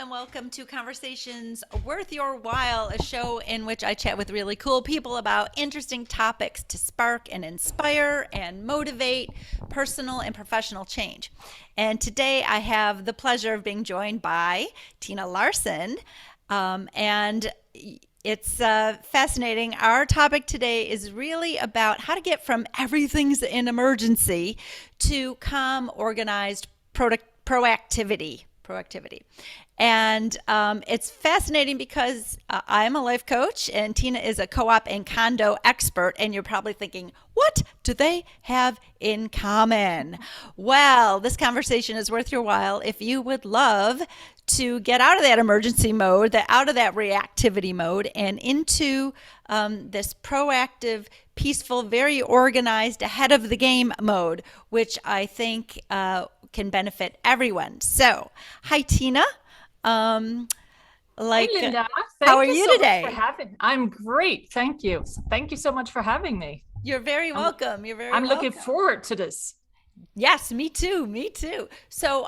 and welcome to Conversations Worth Your While, a show in which I chat with really cool people about interesting topics to spark and inspire and motivate personal and professional change. And today I have the pleasure of being joined by Tina Larsson. And it's fascinating. Our topic today is really about how to get from everything's an emergency to calm, organized proactivity. And it's fascinating because I'm a life coach and Tina is a co-op and condo expert. And you're probably thinking, what do they have in common? Well, this conversation is worth your while if you would love to get out of that emergency mode, out of that reactivity mode, and into this proactive, peaceful, very organized, ahead of the game mode, which I think can benefit everyone. So, hi, Tina. Hey, Linda. How Thank are you you so much for today? having. I'm great. Thank you. Thank you so much for having me. You're very I'm welcome. You're very I'm looking welcome. forward to this. Yes, me too. Me too. So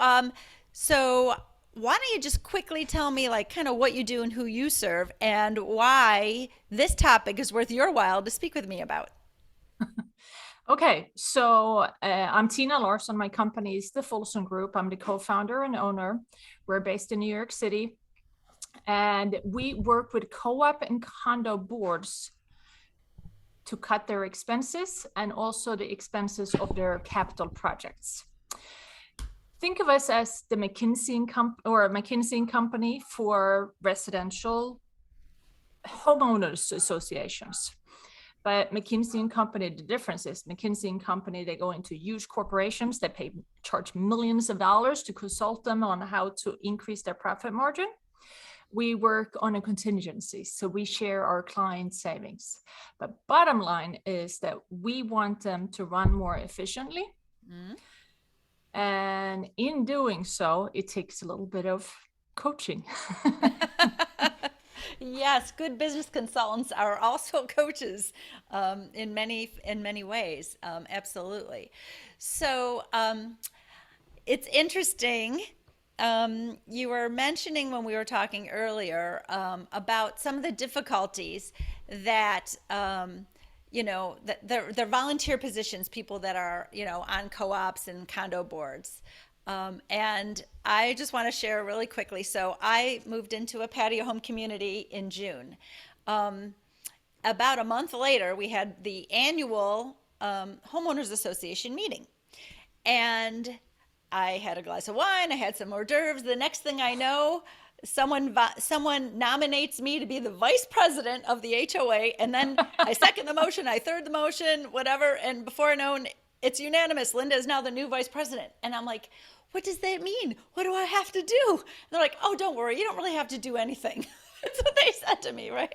why don't you just quickly tell me, like, kind of what you do and who you serve, and why this topic is worth your while to speak with me about? Okay, so I'm Tina Larsson. My company is the Folson Group. I'm the co-founder and owner. We're based in New York City, and we work with co-op and condo boards to cut their expenses and also the expenses of their capital projects. Think of us as the McKinsey company for residential homeowners associations. But McKinsey and Company, the difference is McKinsey and Company, they go into huge corporations that charge millions of dollars to consult them on how to increase their profit margin. We work on a contingency, so we share our client savings. But bottom line is that we want them to run more efficiently. Mm-hmm. And in doing so, it takes a little bit of coaching. Yes, good business consultants are also coaches in many ways. Absolutely. So it's interesting. You were mentioning when we were talking earlier about some of the difficulties that that they're volunteer positions, people that are on co-ops and condo boards. And I just want to share really quickly. So I moved into a patio home community in June. Um, about a month later, we had the annual homeowners association meeting, and I had a glass of wine. I had some hors d'oeuvres. The next thing I know, someone nominates me to be the vice president of the HOA, and then I second the motion, I third the motion, whatever, and before I know, it's unanimous. Linda is now the new vice president, and I'm like, what does that mean? What do I have to do? And they're like, oh, don't worry, you don't really have to do anything. That's what they said to me, right?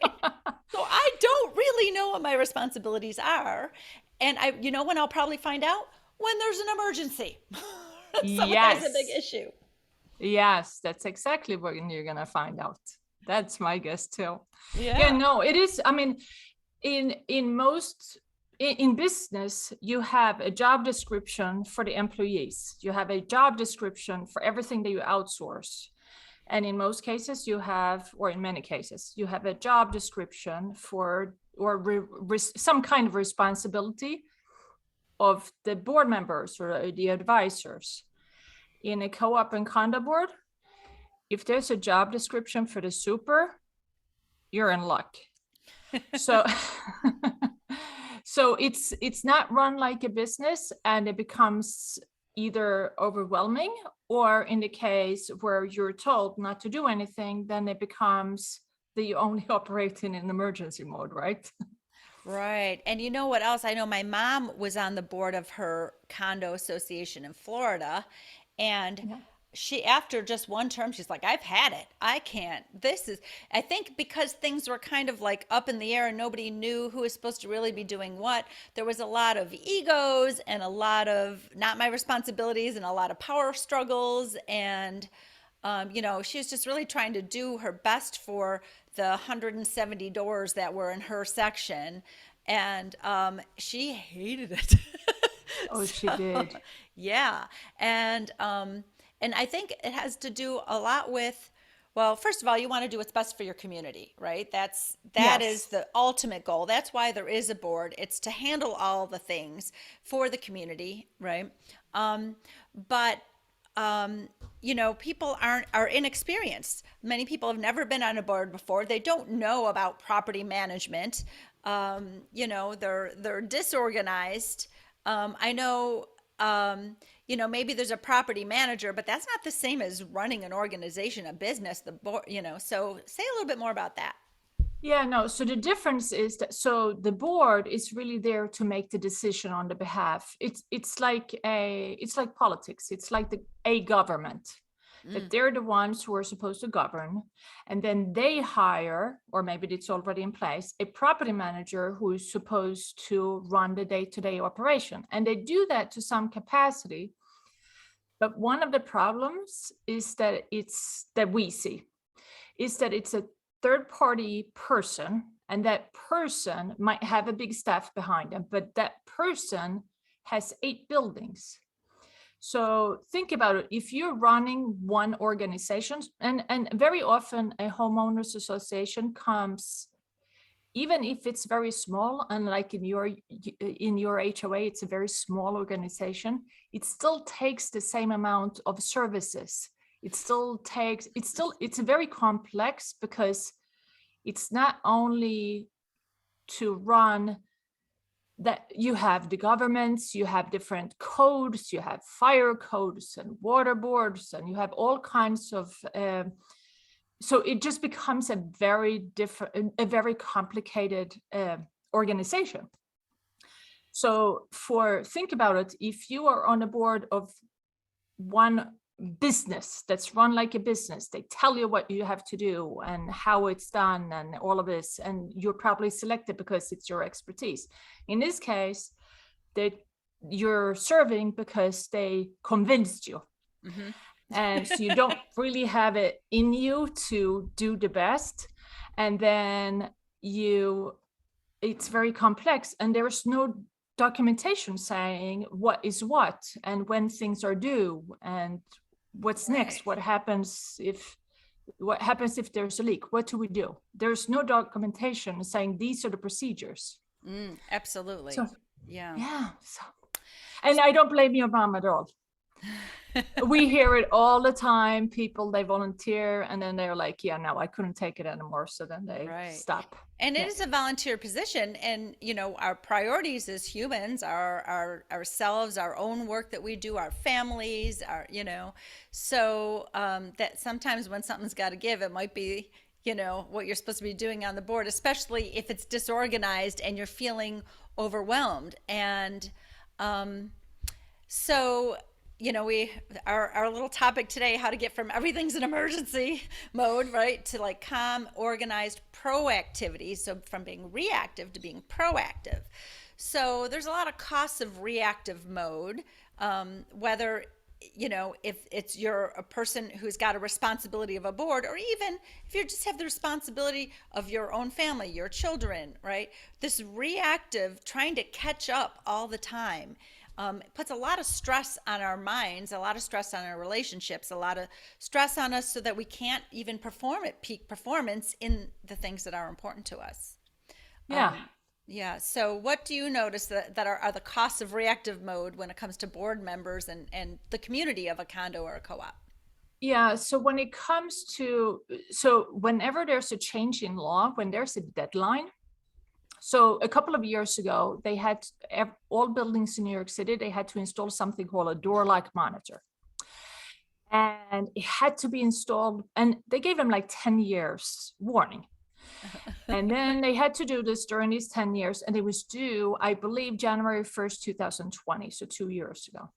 So I don't really know what my responsibilities are, and when I'll probably find out when there's an emergency. Someone has a big Yes. issue. Yes, that's exactly what you're going to find out. That's my guess too. Yeah, Yeah. no, it is. I mean, in business, you have a job description for the employees. You have a job description for everything that you outsource. And in most cases, or in many cases, you have a job description for some kind of responsibility of the board members or the advisors. In a co-op and condo board, if there's a job description for the super, you're in luck. So so it's not run like a business, and it becomes either overwhelming, or in the case where you're told not to do anything, then it becomes that you only operate in an emergency mode, right? Right. And you know what else? I know my mom was on the board of her condo association in Florida, and Yeah. after just one term, she's like, I've had it. I can't. I think because things were kind of like up in the air and nobody knew who was supposed to really be doing what, there was a lot of egos and a lot of not my responsibilities and a lot of power struggles. And she was just really trying to do her best for the 170 doors that were in her section, and she hated it. Oh, she So, did. yeah, and I think it has to do a lot with Well, first of all, you want to do what's best for your community, right? That is Yes. the ultimate goal. That's why there is a board. It's to handle all the things for the community, right? Um, but people are inexperienced. Many people have never been on a board before. They don't know about property management. They're disorganized. I know, maybe there's a property manager, but that's not the same as running an organization, a business, the board, so say a little bit more about that. Yeah, no. So the difference is that so the board is really there to make the decision on the behalf. It's like politics. It's like a government that Mm, they're the ones who are supposed to govern, and then they hire, or maybe it's already in place, a property manager who is supposed to run the day-to-day operation, and they do that to some capacity. But one of the problems is that we see is that it's a third party person, and that person might have a big staff behind them, but that person has 8 buildings. So think about it. If you're running one organization, and very often a homeowners association comes, even if it's very small, and like in your HOA, it's a very small organization, it still takes the same amount of services. It's very complex, because it's not only to run that. You have the governments, you have different codes, you have fire codes and water boards, and you have all kinds of so it just becomes a very complicated organization. So think about it. If you are on a board of one business that's run like a business, they tell you what you have to do and how it's done and all of this, and you're probably selected because it's your expertise. In this case, that you're serving because they convinced you, hmm and so you don't really have it in you to do the best. And then it's very complex, and there's no documentation saying what is what and when things are due and what's Right. next. What happens if there's a leak? What do we do? There's no documentation saying these are the procedures. Absolutely. So Yeah. yeah, and I don't blame your mom at all. We hear it all the time. People, they volunteer, and then they're like, yeah, no, I couldn't take it anymore, so then they Right. stop. And it Yeah. is a volunteer position, and our priorities as humans are ourselves, our own work that we do, our families, so that sometimes when something's got to give, it might be what you're supposed to be doing on the board, especially if it's disorganized and you're feeling overwhelmed. And so, we our little topic today, how to get from everything's an emergency mode, right, to like calm, organized proactivity. So from being reactive to being proactive. So there's a lot of costs of reactive mode, whether if you're a person who's got a responsibility of a board, or even if you just have the responsibility of your own family, your children, right? This reactive, trying to catch up all the time, puts a lot of stress on our minds, a lot of stress on our relationships, a lot of stress on us, so that we can't even perform at peak performance in the things that are important to us. Yeah. Yeah. So, what do you notice that are the costs of reactive mode when it comes to board members and the community of a condo or a co op? Yeah. So whenever there's a change in law, when there's a deadline, so a couple of years ago, they had all buildings in New York City, they had to install something called a door lock monitor. And it had to be installed, and they gave them like 10 years warning. And then they had to do this during these 10 years, and it was due, I believe, January 1st, 2020, so 2 years ago.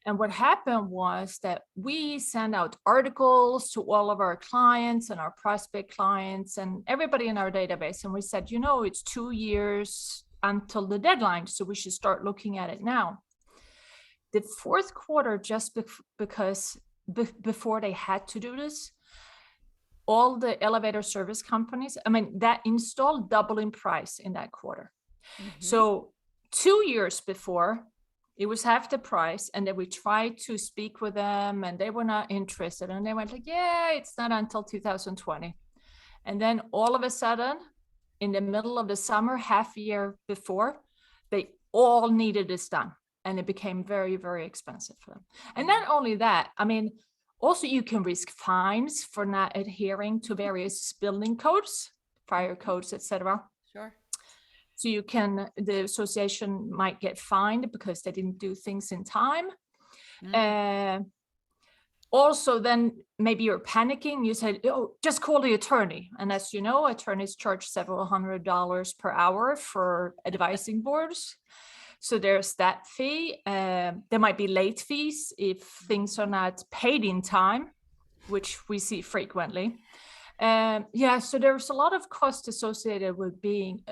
And what happened was that we sent out articles to all of our clients and our prospect clients and everybody in our database. And we said, it's 2 years until the deadline, so we should start looking at it now. The fourth quarter, just because before they had to do this, all the elevator service companies, that installed double in price in that quarter. Mm-hmm. So 2 years before, It was half the price, and then we tried to speak with them, and they were not interested. And they went like, "Yeah, it's not until 2020." And then all of a sudden, in the middle of the summer, half a year before, they all needed this done, and it became very, very expensive for them. And not only that, I mean, also you can risk fines for not adhering to various building codes, fire codes, etc. Sure. So the association might get fined because they didn't do things in time. Also, then maybe you're panicking. You said, "Oh, just call the attorney." And as you know, attorneys charge several $100s per hour for advising boards. So there's that fee. There might be late fees if things are not paid in time, which we see frequently. So there's a lot of cost associated with being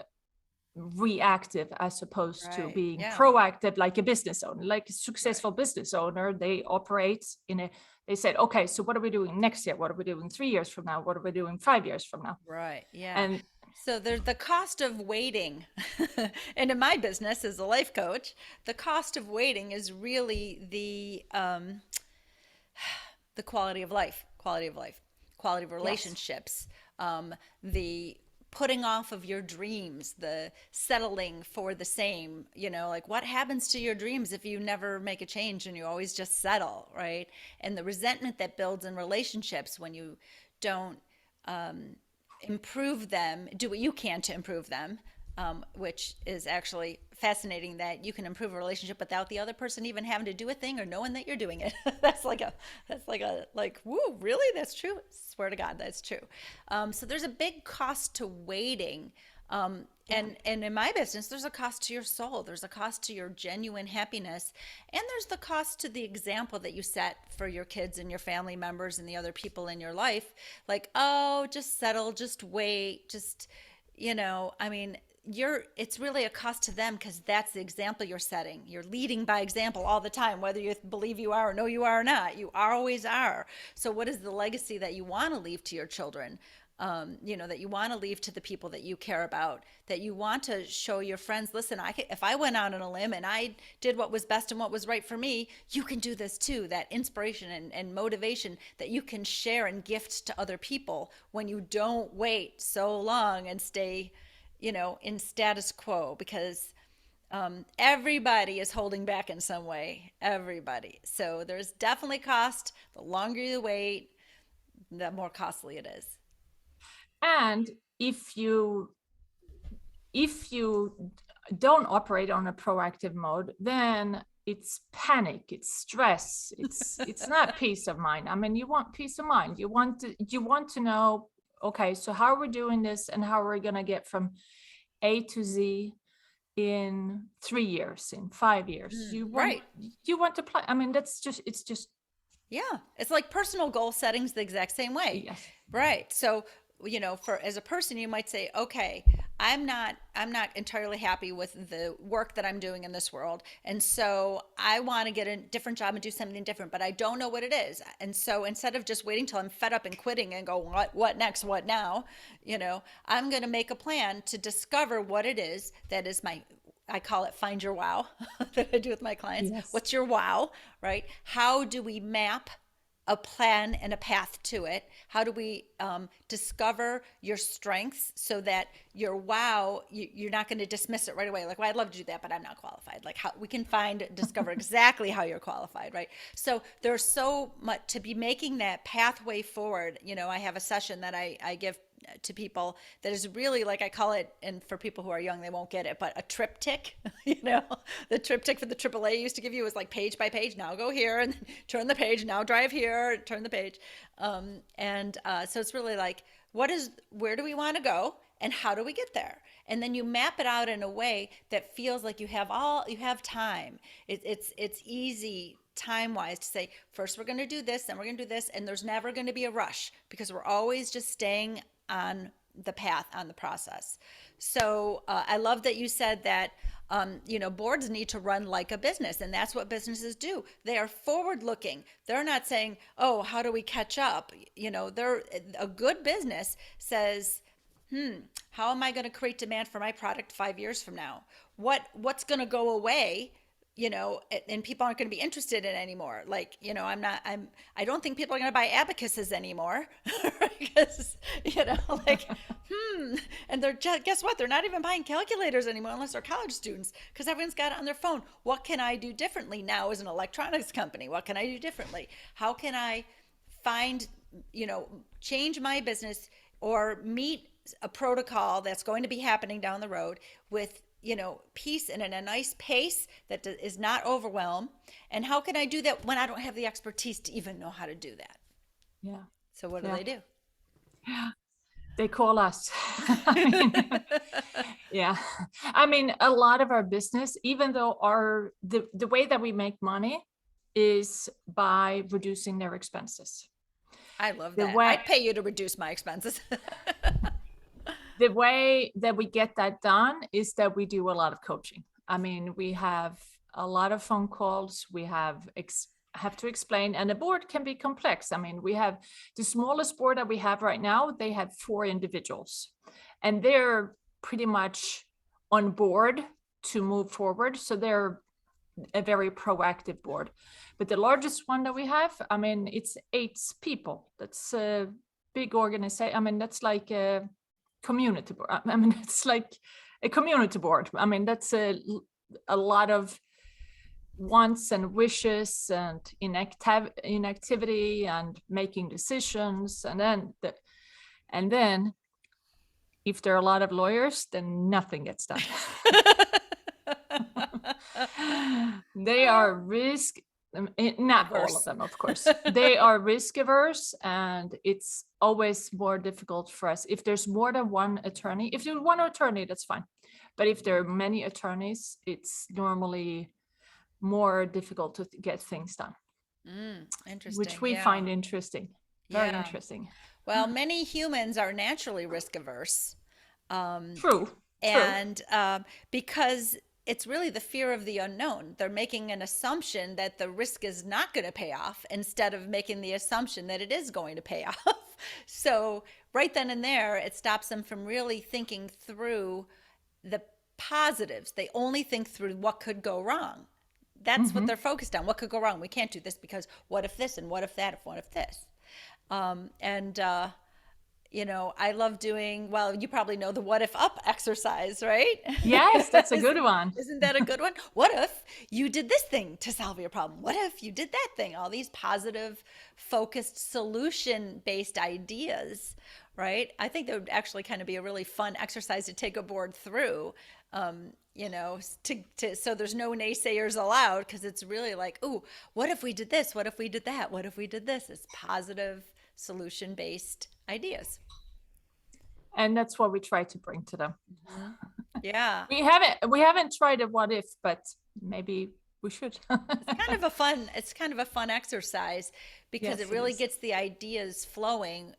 reactive as opposed to being proactive, like a business owner, like a successful business owner. They operate they said, okay, so what are we doing next year? What are we doing 3 years from now? What are we doing 5 years from now? Right. Yeah. And so there's the cost of waiting. And in my business as a life coach, the cost of waiting is really the quality of relationships, the putting off of your dreams, the settling for the same, like what happens to your dreams if you never make a change and you always just settle, right? And the resentment that builds in relationships when you don't improve them, do what you can to improve them, which is actually fascinating that you can improve a relationship without the other person even having to do a thing or knowing that you're doing it. Like, woo, really? That's true? Swear to God, that's true. So there's a big cost to waiting. And in my business, there's a cost to your soul. There's a cost to your genuine happiness. And there's the cost to the example that you set for your kids and your family members and the other people in your life. Like, oh, just settle, just wait, just, I mean, it's really a cost to them because that's the example you're setting. You're leading by example all the time, whether you believe you are or know you are or not. You always are. So what is the legacy that you want to leave to your children? That you want to leave to the people that you care about, that you want to show your friends, listen, if I went out on a limb and I did what was best and what was right for me, you can do this too. That inspiration and motivation that you can share and gift to other people when you don't wait so long and stay in status quo, because everybody is holding back in some way, everybody. So there's definitely cost. The longer you wait, the more costly it is. And if you don't operate on a proactive mode, then it's panic, it's stress, it's not peace of mind. I mean, you want peace of mind. You want to know, okay, so how are we doing this, and how are we going to get from A to Z in 3 years, in 5 years? You want to play. I mean, it's just. Yeah, it's like personal goal setting's the exact same way. Yes. Right. So, as a person, you might say, okay, I'm not entirely happy with the work that I'm doing in this world. And so I want to get a different job and do something different, but I don't know what it is. And so instead of just waiting till I'm fed up and quitting and go, what next? What now? I'm going to make a plan to discover what it is that is I call it find your wow that I do with my clients. Yes. What's your wow, right? How do we map a plan and a path to it? How do we discover your strengths so that your wow, you're not going to dismiss it right away? Like, well, I'd love to do that, but I'm not qualified. Like, how we can discover exactly how you're qualified, right? So there's so much to be making that pathway forward. I have a session that I give to people that is really, like I call it, and for people who are young, they won't get it, but a triptych. The triptych for the AAA used to give you was like page by page. Now go here and turn the page. Now drive here, turn the page. So it's really like, where do we want to go, and how do we get there? And then you map it out in a way that feels like you have time. It's easy time-wise to say, first we're going to do this, then we're going to do this, and there's never going to be a rush because we're always just staying on the path, on the process. So I love that you said that boards need to run like a business, and that's what businesses do. They are forward-looking. They're not saying, "Oh, how do we catch up?" A good business says, how am I going to create demand for my product 5 years from now? What's going to go away and people aren't going to be interested in anymore. Like, I don't think people are going to buy abacuses anymore because, like, and guess what? They're not even buying calculators anymore unless they're college students because everyone's got it on their phone. What can I do differently now as an electronics company? What can I do differently? How can I find, change my business or meet a protocol that's going to be happening down the road with peace and in a nice pace that is not overwhelmed. And how can I do that when I don't have the expertise to even know how to do that? Yeah. So what do Yeah. they do? They call us. I mean, yeah. I mean, a lot of our business, even though the way that we make money is by reducing their expenses. I love The that. way I'd pay you to reduce my expenses. the way that we get that done is that we do a lot of coaching. I mean, we have a lot of phone calls. We have to explain, and the board can be complex. I mean, we have the smallest board that we have right now. They have 4 individuals, and they're pretty much on board to move forward. So they're a very proactive board. But the largest one that we have, I mean, it's 8 people. That's a big organization. I mean, that's like a community board. I mean, it's like a community board. I mean, that's a lot of wants and wishes and inactivity and making decisions. And then if there are a lot of lawyers, then nothing gets done. They are not all of Averse. them, of course. They are risk averse, and it's always more difficult for us if there's more than one attorney. If there's one attorney, that's fine, but if there are many attorneys, it's normally more difficult to get things done, Interesting. which we Yeah. find interesting, very Yeah. interesting. Well, many humans are naturally risk averse. True. And because it's really the fear of the unknown. They're making an assumption that the risk is not going to pay off instead of making the assumption that it is going to pay off. So, right then and there, it stops them from really thinking through the positives. They only think through what could go wrong. That's what they're focused on. What could go wrong? We can't do this because what if this and what if that, what if this? And I love doing, well, you probably know the what if up exercise, right? Yes, that's a good one. Isn't that a good one? What if you did this thing to solve your problem? What if you did that thing? All these positive, focused, solution based ideas, right? I think that would actually kind of be a really fun exercise to take a board through. So there's no naysayers allowed because it's really like, ooh, what if we did this? What if we did that? What if we did this? It's positive, solution based ideas. And that's what we try to bring to them. Yeah. We haven't tried a what if, but maybe we should. It's kind of a fun exercise because Yes, it really is. gets the ideas flowing.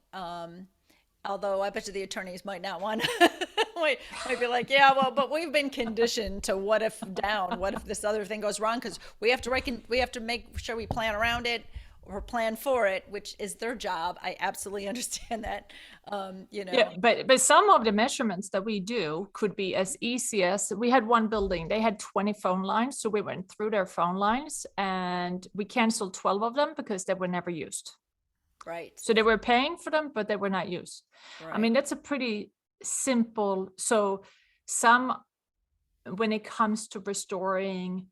Although I bet you the attorneys might not want to, might be like, yeah, well, but we've been conditioned to what if down, what if this other thing goes wrong? Because we have to make sure we plan around it or plan for it, which is their job. I absolutely understand that. Yeah, but some of the measurements that we do could be as easy as, we had one building, they had 20 phone lines, so we went through their phone lines and we canceled 12 of them because they were never used. Right. So they were paying for them, but they were not used. Right. I mean, that's a pretty simple. So when it comes to restoring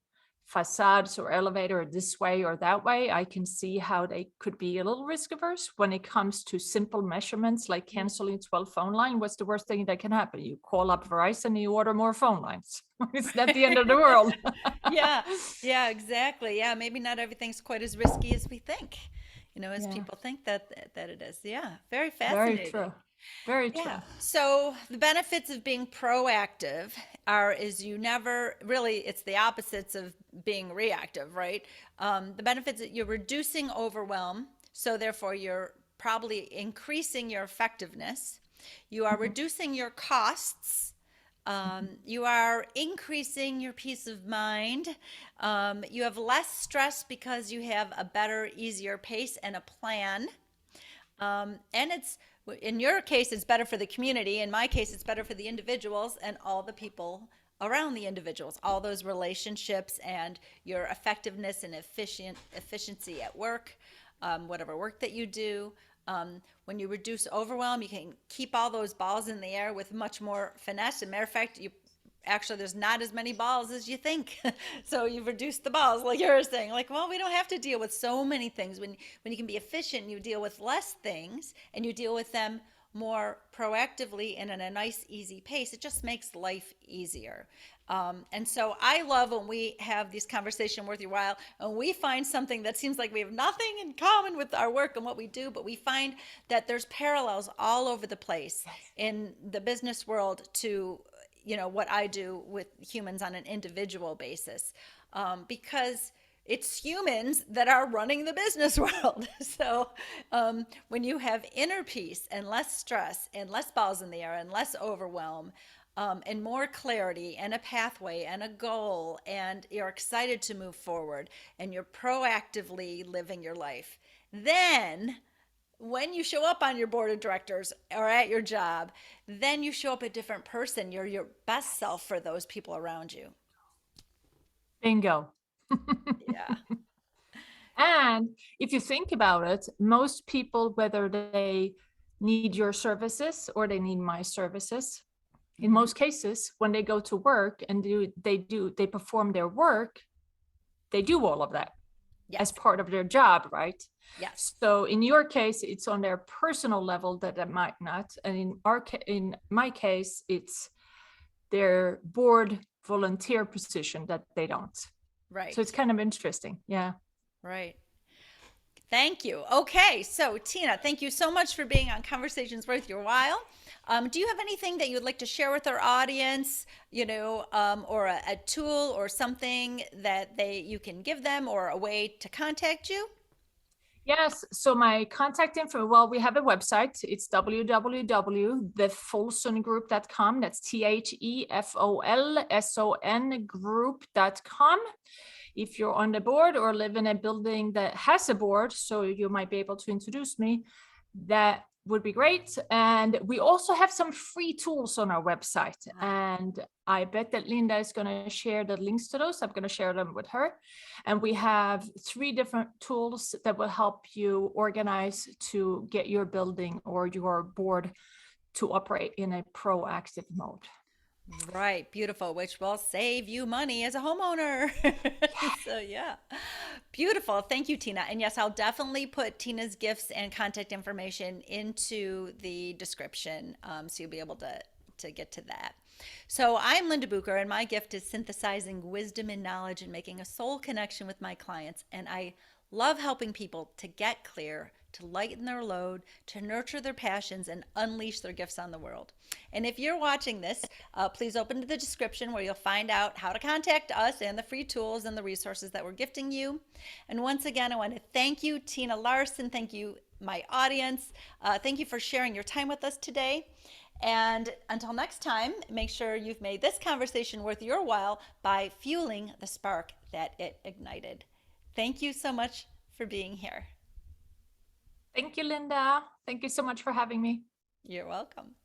facades or elevator this way or that way, I can see how they could be a little risk averse. When it comes to simple measurements like canceling 12 phone line, what's the worst thing that can happen? You call up Verizon and you order more phone lines. It's not the end of the world. Yeah, exactly. Yeah, maybe not everything's quite as risky as we think, as Yeah. people think that it is. Yeah, very Very fascinating. true. Very true. Yeah. So the benefits of being proactive is you never really, it's the opposites of being reactive, right? The benefits that you're reducing overwhelm. So therefore you're probably increasing your effectiveness. You are reducing your costs. You are increasing your peace of mind. You have less stress because you have a better, easier pace and a plan. And it's, in your case, it's better for the community. In my case, it's better for the individuals and all the people around the individuals, all those relationships and your effectiveness and efficiency at work, whatever work that you do. When you reduce overwhelm, you can keep all those balls in the air with much more finesse. As a matter of fact, you actually there's not as many balls as you think. So you've reduced the balls, like you're saying. Like, well, we don't have to deal with so many things. When you can be efficient, you deal with less things and you deal with them more proactively and at a nice, easy pace. It just makes life easier. And so I love when we have these conversations worth your while and we find something that seems like we have nothing in common with our work and what we do, but we find that there's parallels all over the place in the business world to what I do with humans on an individual basis, because it's humans that are running the business world. So when you have inner peace and less stress and less balls in the air and less overwhelm, and more clarity and a pathway and a goal, and you're excited to move forward and you're proactively living your life, then when you show up on your board of directors or at your job, then you show up a different person. You're your best self for those people around you. Bingo. Yeah. And if you think about it, most people, whether they need your services or they need my services, in most cases, when they go to work and they perform their work, they do all of that as Yes. part of their job, right? Yes. So in your case, it's on their personal level that it might not, and in my case, it's their board volunteer position that they don't. Right. So it's kind of interesting. Yeah. Right. Thank you. Okay. So, Tina, thank you so much for being on Conversations Worth Your While. Do you have anything that you'd like to share with our audience, or a tool or something that you can give them, or a way to contact you? Yes, so my contact info, well, we have a website. It's www.thefolsongroup.com. That's THEFOLSON group.com. If you're on the board or live in a building that has a board, so you might be able to introduce me, that would be great. And we also have some free tools on our website. And I bet that Linda is going to share the links to those. I'm going to share them with her. And we have 3 different tools that will help you organize to get your building or your board to operate in a proactive mode. Right, beautiful, which will save you money as a homeowner. So, yeah, beautiful. Thank you, Tina. And yes, I'll definitely put Tina's gifts and contact information into the description, so you'll be able to get to that. So, I'm Linda Bucher, and my gift is synthesizing wisdom and knowledge and making a soul connection with my clients. And I love helping people to get clear, to lighten their load, to nurture their passions, and unleash their gifts on the world. And if you're watching this, please open to the description where you'll find out how to contact us and the free tools and the resources that we're gifting you. And once again, I want to thank you, Tina Larsson. Thank you, my audience. Thank you for sharing your time with us today. And until next time, make sure you've made this conversation worth your while by fueling the spark that it ignited. Thank you so much for being here. Thank you, Linda. Thank you so much for having me. You're welcome.